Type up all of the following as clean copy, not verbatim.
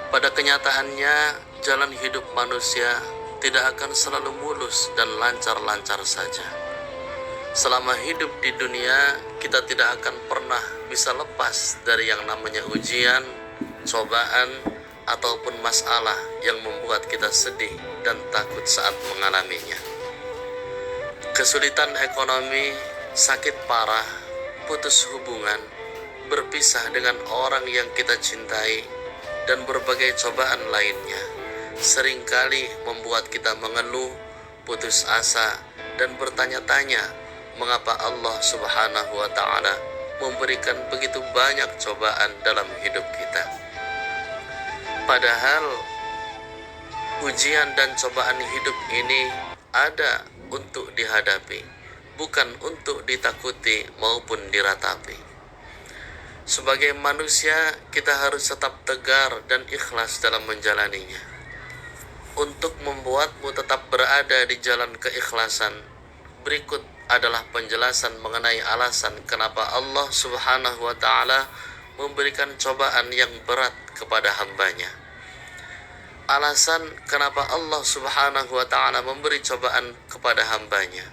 Pada kenyataannya, jalan hidup manusia tidak akan selalu mulus dan lancar-lancar saja. Selama hidup di dunia, kita tidak akan pernah bisa lepas dari yang namanya ujian, cobaan, ataupun masalah yang membuat kita sedih dan takut saat mengalaminya. Kesulitan ekonomi, sakit parah, putus hubungan, berpisah dengan orang yang kita cintai, dan berbagai cobaan lainnya seringkali membuat kita mengeluh, putus asa, dan bertanya-tanya mengapa Allah Subhanahu wa Ta'ala memberikan begitu banyak cobaan dalam hidup kita. Padahal ujian dan cobaan hidup ini ada untuk dihadapi, bukan untuk ditakuti maupun diratapi. Sebagai manusia, kita harus tetap tegar dan ikhlas dalam menjalaninya. Untuk membuatmu tetap berada di jalan keikhlasan, berikut adalah penjelasan mengenai alasan kenapa Allah Subhanahu wa Ta'ala memberikan cobaan yang berat kepada hambanya. Alasan kenapa Allah Subhanahu wa Ta'ala memberi cobaan kepada hambanya.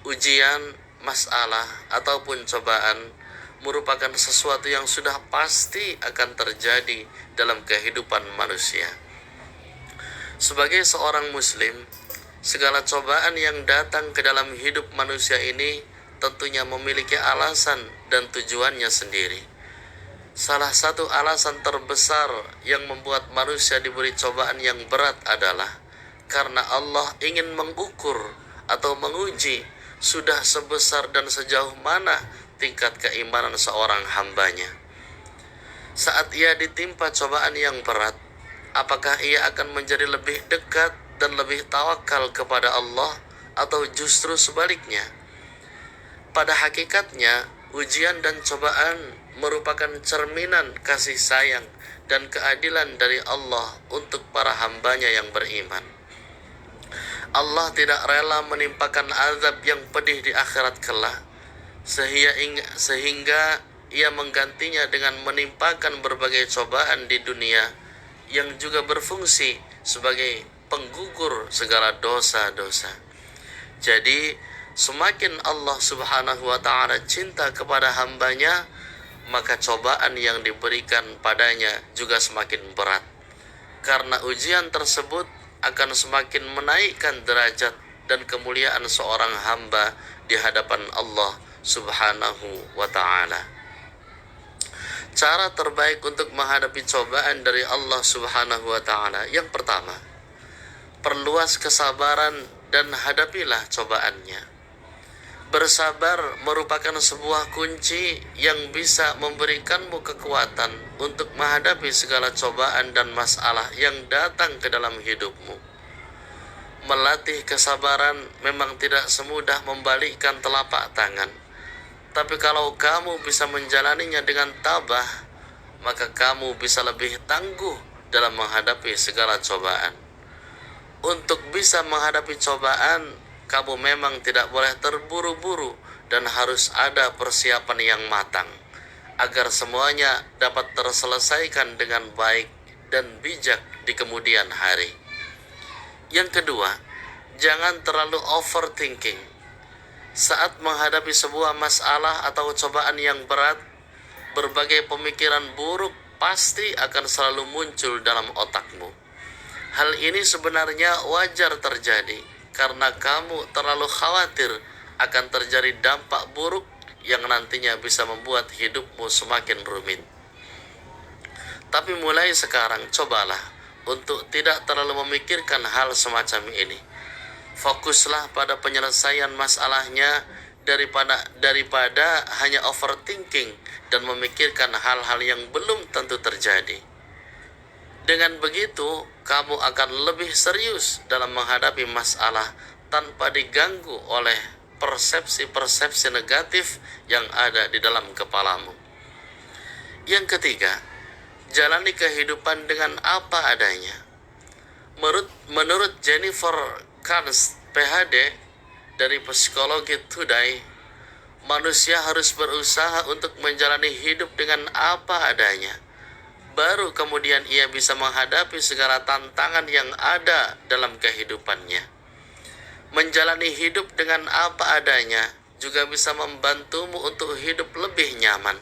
Ujian, masalah, ataupun cobaan merupakan sesuatu yang sudah pasti akan terjadi dalam kehidupan manusia. Sebagai seorang muslim, segala cobaan yang datang ke dalam hidup manusia ini tentunya memiliki alasan dan tujuannya sendiri. Salah satu alasan terbesar yang membuat manusia diberi cobaan yang berat adalah karena Allah ingin mengukur atau menguji sudah sebesar dan sejauh mana tingkat keimanan seorang hambanya. Saat ia ditimpa cobaan yang berat, apakah ia akan menjadi lebih dekat dan lebih tawakal kepada Allah atau justru sebaliknya? Pada hakikatnya, ujian dan cobaan merupakan cerminan kasih sayang dan keadilan dari Allah untuk para hambanya yang beriman. Allah tidak rela menimpakan azab yang pedih di akhirat kelak, sehingga ia menggantinya dengan menimpakan berbagai cobaan di dunia yang juga berfungsi sebagai penggugur segala dosa-dosa. Jadi, semakin Allah Subhanahu wa Ta'ala cinta kepada hambanya, maka cobaan yang diberikan padanya juga semakin berat. Karena ujian tersebut akan semakin menaikkan derajat dan kemuliaan seorang hamba di hadapan Allah Subhanahu wa Ta'ala. Cara terbaik untuk menghadapi cobaan dari Allah Subhanahu wa Ta'ala, yang pertama, perluas kesabaran dan hadapilah cobaannya. Bersabar merupakan sebuah kunci yang bisa memberikanmu kekuatan untuk menghadapi segala cobaan dan masalah yang datang ke dalam hidupmu. Melatih kesabaran memang tidak semudah membalikkan telapak tangan. Tapi kalau kamu bisa menjalaninya dengan tabah, maka kamu bisa lebih tangguh dalam menghadapi segala cobaan. Untuk bisa menghadapi cobaan, kamu memang tidak boleh terburu-buru dan harus ada persiapan yang matang agar semuanya dapat terselesaikan dengan baik dan bijak di kemudian hari. Yang kedua, jangan terlalu overthinking. Saat menghadapi sebuah masalah atau cobaan yang berat, berbagai pemikiran buruk pasti akan selalu muncul dalam otakmu. Hal ini sebenarnya wajar terjadi karena kamu terlalu khawatir akan terjadi dampak buruk yang nantinya bisa membuat hidupmu semakin rumit. Tapi mulai sekarang cobalah untuk tidak terlalu memikirkan hal semacam ini. Fokuslah pada penyelesaian masalahnya daripada hanya overthinking dan memikirkan hal-hal yang belum tentu terjadi. Dengan begitu, kamu akan lebih serius dalam menghadapi masalah tanpa diganggu oleh persepsi-persepsi negatif yang ada di dalam kepalamu. Yang ketiga, jalani kehidupan dengan apa adanya. Menurut Jennifer Carnes, PhD dari Psikologi Today, manusia harus berusaha untuk menjalani hidup dengan apa adanya. baru kemudian ia bisa menghadapi segala tantangan yang ada dalam kehidupannya. Menjalani hidup dengan apa adanya juga bisa membantumu untuk hidup lebih nyaman,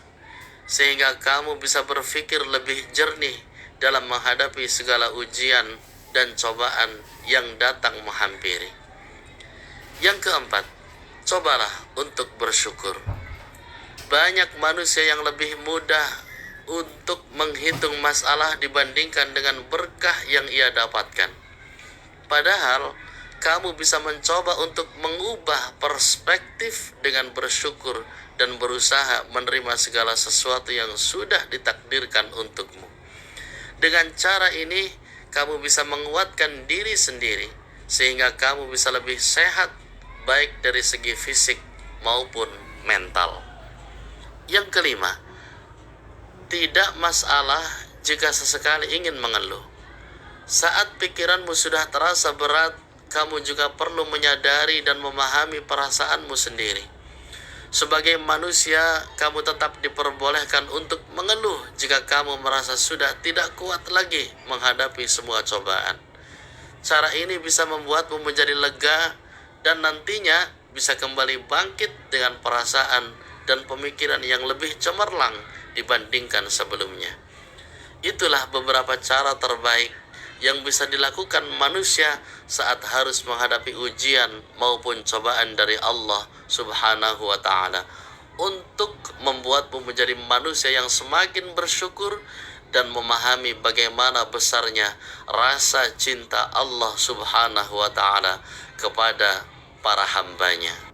sehingga kamu bisa berpikir lebih jernih dalam menghadapi segala ujian dan cobaan yang datang menghampiri. Yang keempat, cobalah untuk bersyukur. Banyak manusia yang lebih mudah untuk menghitung masalah dibandingkan dengan berkah yang ia dapatkan. Padahal kamu bisa mencoba untuk mengubah perspektif dengan bersyukur dan berusaha menerima segala sesuatu yang sudah ditakdirkan untukmu. Dengan cara ini, kamu bisa menguatkan diri sendiri sehingga kamu bisa lebih sehat, baik dari segi fisik maupun mental. Yang kelima, tidak masalah jika sesekali ingin mengeluh. Saat pikiranmu sudah terasa berat, kamu juga perlu menyadari dan memahami perasaanmu sendiri. Sebagai manusia, kamu tetap diperbolehkan untuk mengeluh jika kamu merasa sudah tidak kuat lagi menghadapi semua cobaan. Cara ini bisa membuatmu menjadi lega dan nantinya bisa kembali bangkit dengan perasaan dan pemikiran yang lebih cemerlang dibandingkan sebelumnya. Itulah beberapa cara terbaik yang bisa dilakukan manusia saat harus menghadapi ujian maupun cobaan dari Allah Subhanahu wa ta'ala, untuk membuatmu menjadi manusia yang semakin bersyukur dan memahami bagaimana besarnya rasa cinta Allah Subhanahu wa ta'ala kepada para hambanya.